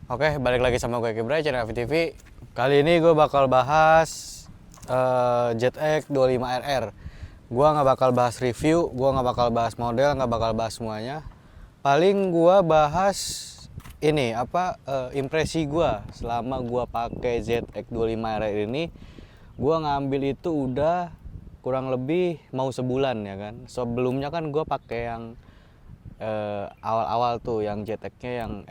Oke, balik lagi sama gue Kibra, channel AVTV. Kali ini gue bakal bahas ZX 25RR. Gue nggak bakal bahas review, gue nggak bakal bahas model, nggak bakal bahas semuanya. Paling gue bahas ini impresi gue selama gue pakai ZX 25RR ini. Gue ngambil itu udah kurang lebih mau sebulan ya kan. Sebelumnya kan gue pakai yang awal-awal tuh yang ZX-nya yang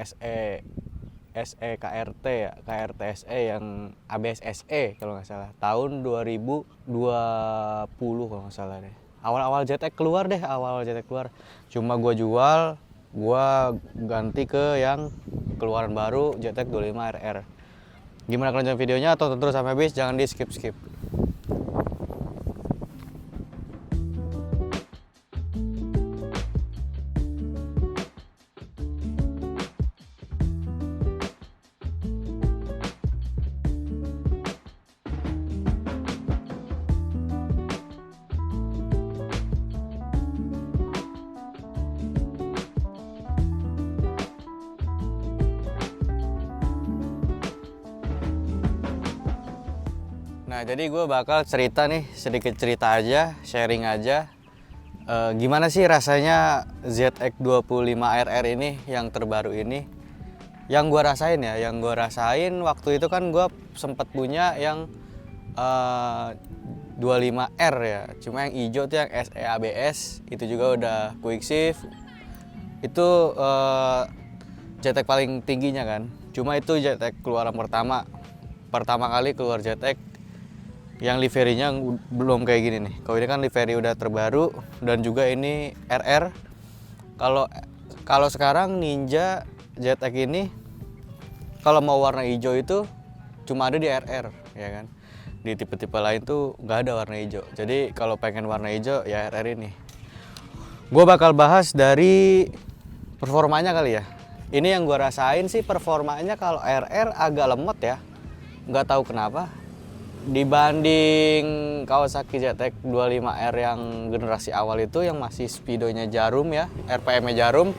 SE KRT ya, KRT SE yang ABS SE kalau nggak salah. Tahun 2020 kalau nggak salah deh. Awal-awal ZX keluar deh, awal ZX keluar. Cuma gue jual, gue ganti ke yang keluaran baru ZX 25RR. Gimana kelanjutan videonya? Tonton terus sampai habis, jangan di skip-skip. Nah, jadi gue bakal cerita nih, sedikit cerita aja, sharing aja. Gimana sih rasanya ZX 25RR ini yang terbaru ini? Yang gue rasain ya, yang gue rasain waktu itu kan gue sempat punya yang 25R ya. Cuma yang hijau tuh yang SE ABS, itu juga udah quick shift. Itu ZX paling tingginya kan. Cuma itu ZX keluaran pertama kali keluar ZX yang liverinya belum kayak gini nih. Kalau ini kan livery udah terbaru dan juga ini RR. Kalau sekarang Ninja ZX ini kalau mau warna hijau itu cuma ada di RR ya kan. Di tipe-tipe lain tuh nggak ada warna hijau. Jadi kalau pengen warna hijau ya RR ini. Gue bakal bahas dari performanya kali ya. Ini yang gue rasain sih performanya kalau RR agak lemot ya. Nggak tahu kenapa. Dibanding Kawasaki ZX 25R yang generasi awal itu yang masih speedonya jarum ya, RPM-nya jarum,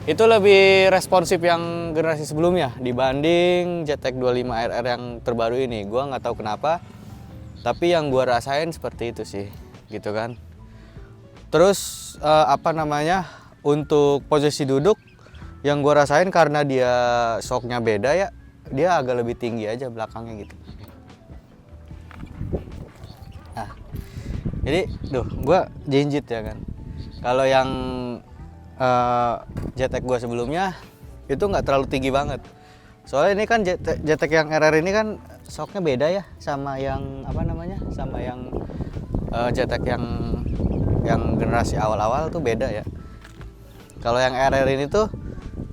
itu lebih responsif yang generasi sebelumnya dibanding ZX 25RR yang terbaru ini. Gua nggak tahu kenapa, tapi yang gua rasain seperti itu sih, gitu kan. Terus untuk posisi duduk yang gua rasain karena dia shocknya beda ya, dia agak lebih tinggi aja belakangnya gitu. Jadi, gue jinjit ya kan. Kalau yang ZX gue sebelumnya itu nggak terlalu tinggi banget. Soalnya ini kan ZX yang RR ini kan shocknya beda ya sama yang sama yang ZX yang generasi awal-awal tuh beda ya. Kalau yang RR ini tuh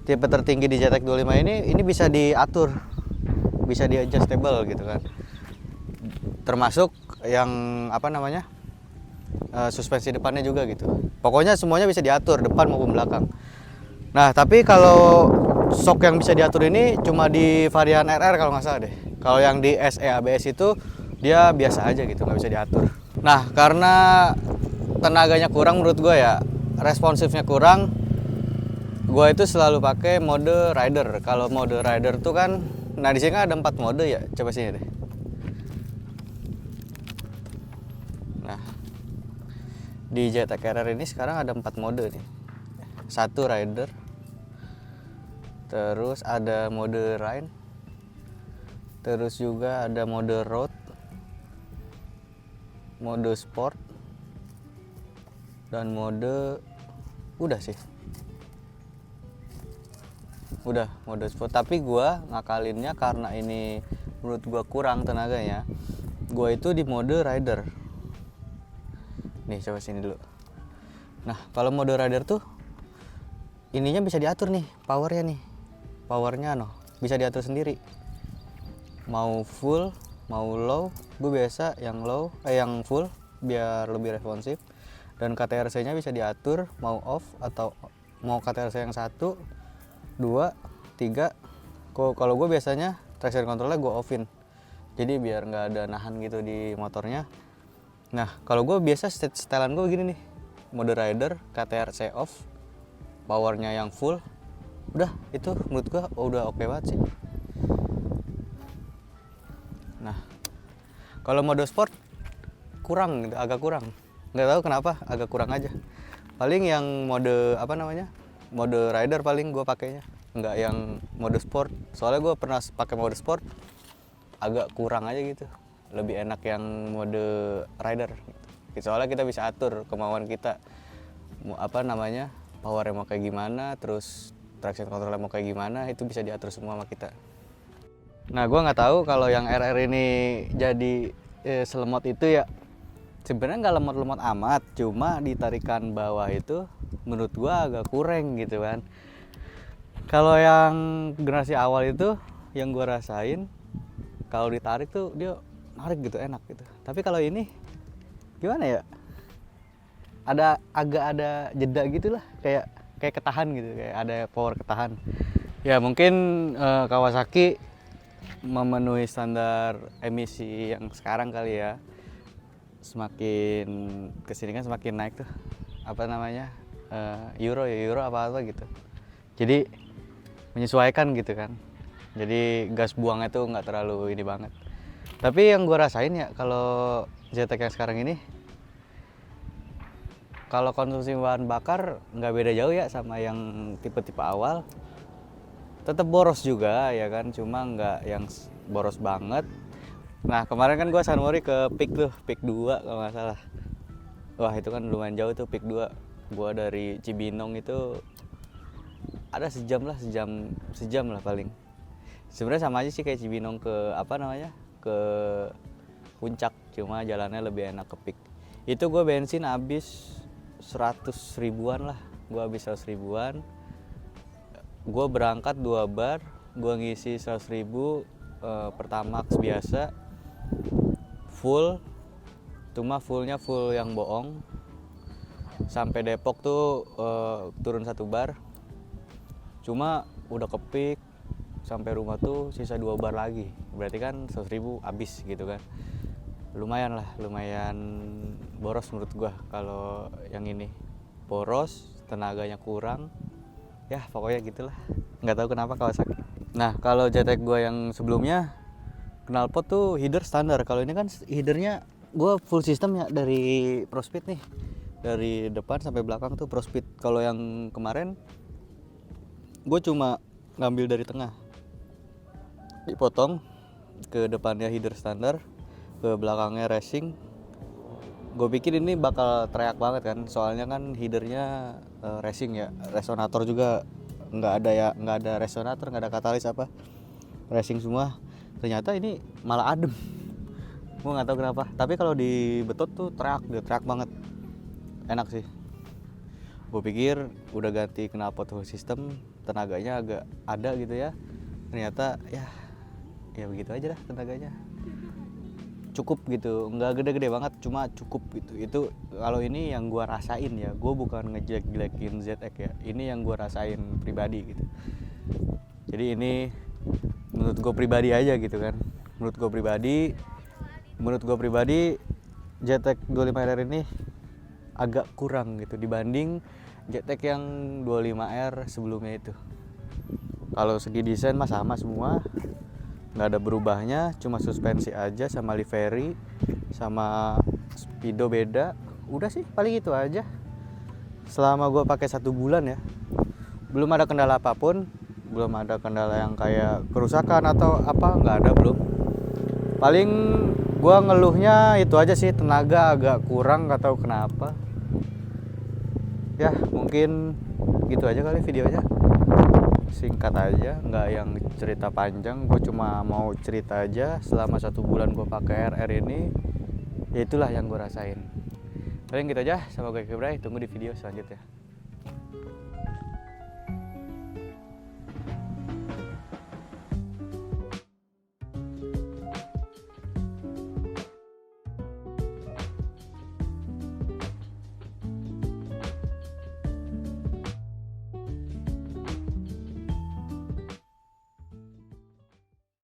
tipe tertinggi di ZX 25 ini bisa diatur, bisa di adjustable gitu kan. Termasuk yang suspensi depannya juga gitu. Pokoknya semuanya bisa diatur depan maupun belakang. Nah, tapi kalau shock yang bisa diatur ini cuma di varian RR kalau nggak salah deh. Kalau yang di SE ABS itu dia biasa aja gitu, nggak bisa diatur. Nah, karena tenaganya kurang menurut gue ya, responsifnya kurang, gue itu selalu pakai mode rider. Kalau mode rider tuh kan, nah di sini kan ada 4 mode ya, coba sini deh. Di ZX RR ini sekarang ada 4 mode nih. 1 rider, terus ada mode rain, terus juga ada mode road, mode sport, dan mode udah mode sport. Tapi gua ngakalinnya karena ini menurut gua kurang tenaganya, gua itu di mode rider. Nih, coba sini dulu. Nah, kalau mode rider tuh ininya bisa diatur nih, powernya bisa diatur sendiri. Mau full, mau low. Gue biasa yang yang full biar lebih responsif. Dan KTRC nya bisa diatur mau off atau mau KTRC yang 1, 2, 3. Kalau gue biasanya traction controlnya gue offin, jadi biar nggak ada nahan gitu di motornya. Nah, kalau gue biasa setelan gue gini nih, mode rider, KTRC off, powernya yang full, Udah itu menurut gua udah oke banget sih. Nah kalau mode sport kurang gitu, agak kurang, nggak tahu kenapa agak kurang aja. Paling yang mode apa namanya, mode rider paling gua pakainya, nggak yang mode sport. Soalnya gua pernah pakai mode sport agak kurang aja gitu, lebih enak yang mode rider gitu. Soalnya kita bisa atur kemauan kita mau apa namanya, powernya mau kayak gimana, terus traction controlnya mau kayak gimana, itu bisa diatur semua sama kita. Nah gue nggak tahu kalau yang RR ini jadi selemot itu ya. Sebenarnya nggak lemot-lemot amat, cuma di tarikan bawah itu menurut gue agak kurang gitu kan. Kalau yang generasi awal itu yang gue rasain, kalau ditarik tuh dia narik gitu, enak gitu. Tapi kalau ini gimana ya, agak ada jeda gitulah, kayak ketahan gitu, kayak ada power ketahan ya. Mungkin Kawasaki memenuhi standar emisi yang sekarang kali ya. Semakin kesini kan semakin naik tuh apa namanya, euro apa gitu, jadi menyesuaikan gitu kan. Jadi gas buangnya tuh nggak terlalu ini banget. Tapi yang gue rasain ya kalau JTEK yang sekarang ini, kalau konsumsi bahan bakar nggak beda jauh ya sama yang tipe-tipe awal. Tetap boros juga ya kan, cuma nggak yang boros banget. Nah kemarin kan gue Sunmori ke Peak tuh, Peak 2 kalau nggak salah. Wah itu kan lumayan jauh tuh Peak 2. Gue dari Cibinong itu ada sejam lah paling. Sebenarnya sama aja sih kayak Cibinong ke apa namanya, ke Puncak, cuma jalannya lebih enak ke Peak. Itu gue bensin habis 100 ribuan lah, gue habis 100 ribuan. Gue berangkat 2 bar, gue ngisi 100 ribu Pertamax biasa full, cuma full yang bohong. Sampai Depok tuh turun 1 bar, cuma udah ke Peak sampai rumah tuh sisa 2 bar lagi, berarti kan 100 ribu habis gitu kan. Lumayan boros menurut gua. Kalau yang ini boros, tenaganya kurang ya, pokoknya gitulah, nggak tahu kenapa Kawasaki. Nah kalau JTEK gua yang sebelumnya knalpot tuh header standar. Kalau ini kan headernya gua full system ya, dari ProSpeed nih, dari depan sampai belakang tuh ProSpeed. Kalau yang kemarin gue cuma ngambil dari tengah, dipotong, ke depannya header standar, ke belakangnya racing. Gue pikir ini bakal teriak banget kan, soalnya kan headernya racing ya, resonator juga nggak ada resonator, nggak ada katalis apa, racing semua. Ternyata ini malah adem. Gue nggak tahu kenapa, tapi kalau dibetot tuh teriak banget, enak sih. Gue pikir udah ganti knalpot full system, tenaganya agak ada gitu ya, ternyata ya begitu aja dah tenaganya. Cukup gitu, nggak gede-gede banget, cuma cukup gitu. Itu kalau ini yang gua rasain ya, gua bukan ngejelek-jelekin ZX ya, ini yang gua rasain pribadi gitu. Jadi ini menurut gua pribadi aja gitu kan. Menurut gua pribadi ZX 25R ini agak kurang gitu dibanding ZX yang 25R sebelumnya itu. Kalau segi desain mah sama semua, nggak ada berubahnya, cuma suspensi aja sama livery sama speedo beda. Udah sih paling itu aja. Selama gue pakai 1 bulan ya, belum ada kendala apapun, belum ada kendala yang kayak kerusakan atau apa, nggak ada, belum. Paling gue ngeluhnya itu aja sih, tenaga agak kurang, nggak tahu kenapa ya. Mungkin gitu aja kali videonya, singkat aja, nggak yang cerita panjang. Gue cuma mau cerita aja selama 1 bulan gue pakai RR ini, ya itulah yang gue rasain. Paling gitu aja, sama gue Kebray, tunggu di video selanjutnya.